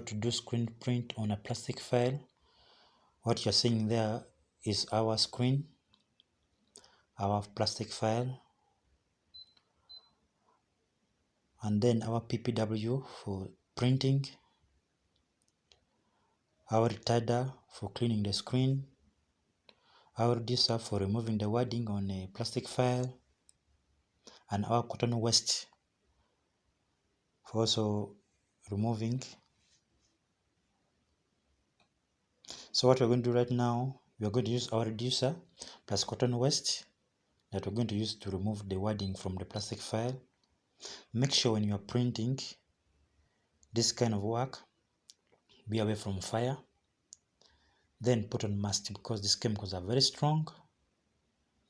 to do screen print on a plastic file. What you're seeing there is our screen, our plastic file, and then our PPW for printing, our retarder for cleaning the screen, our reducer for removing the wording on a plastic file, and our cotton waste for also removing. So what we're going to do right now, we are going to use our reducer plus cotton waste that we're going to use to remove the wording from the plastic file. Make sure when you are printing this kind of work, be away from fire. Then put on mask, because these chemicals are very strong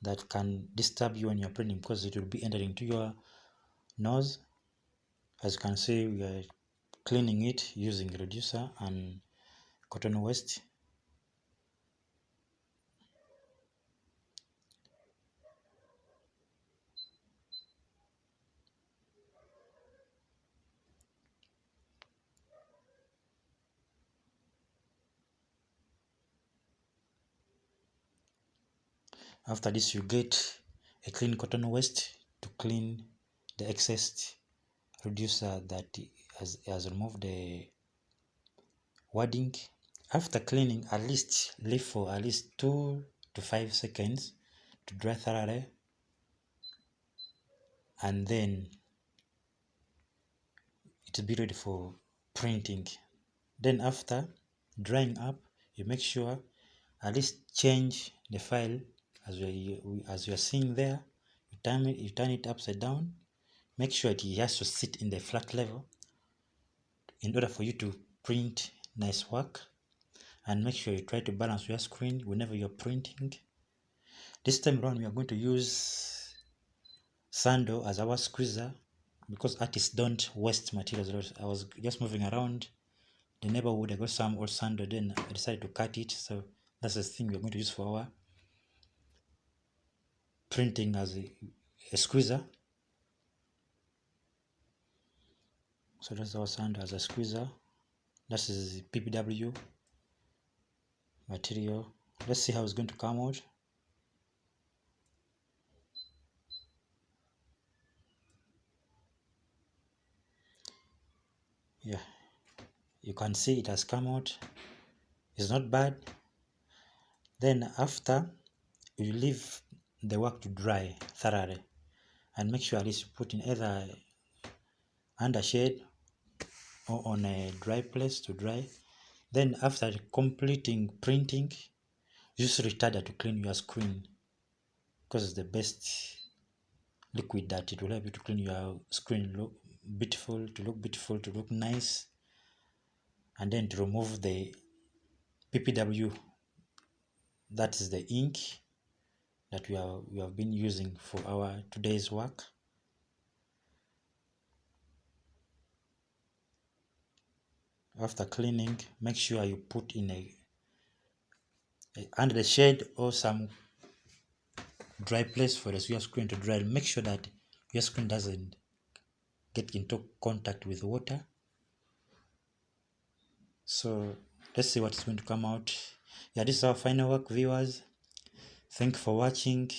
that can disturb you when you're printing, because it will be entering to your nose. As you can see, we are cleaning it using reducer and cotton waste. After this, you get a clean cotton waste to clean the excess reducer that has removed the wording. After cleaning, at least leave for at least 2 to 5 seconds to dry thoroughly, and then it will be ready for printing. Then after drying up, you make sure at least change the file as you are seeing there. You turn it upside down. Make sure it has to sit in the flat level in order for you to print nice work. And make sure you try to balance your screen whenever you're printing. This time around, we are going to use sando as our squeezer, because artists don't waste materials. I was just moving around the neighborhood, I got some old sando, then I decided to cut it. So that's the thing we're going to use for our printing as a squeezer. So that's our sando as a squeezer. That is PPW material. Let's see how it's going to come out. Yeah, you can see it has come out. It's not bad. Then after, you leave the work to dry thoroughly, and make sure at least you put in either under shade or on a dry place to dry. Then after completing printing, use retarder to clean your screen, because it's the best liquid that it will help you to clean your screen, look beautiful, to look nice. And then to remove the PPW, that is the ink that we have been using for our today's work. After cleaning, make sure you put in under the shade or some dry place for your screen to dry. Make sure that your screen doesn't get into contact with water. So let's see what's going to come out. Yeah, this is our final work, viewers. Thank you for watching.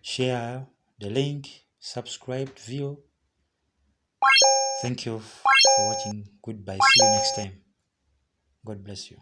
Share the link, subscribe, view. Thank you for watching. Goodbye. See you next time. God bless you.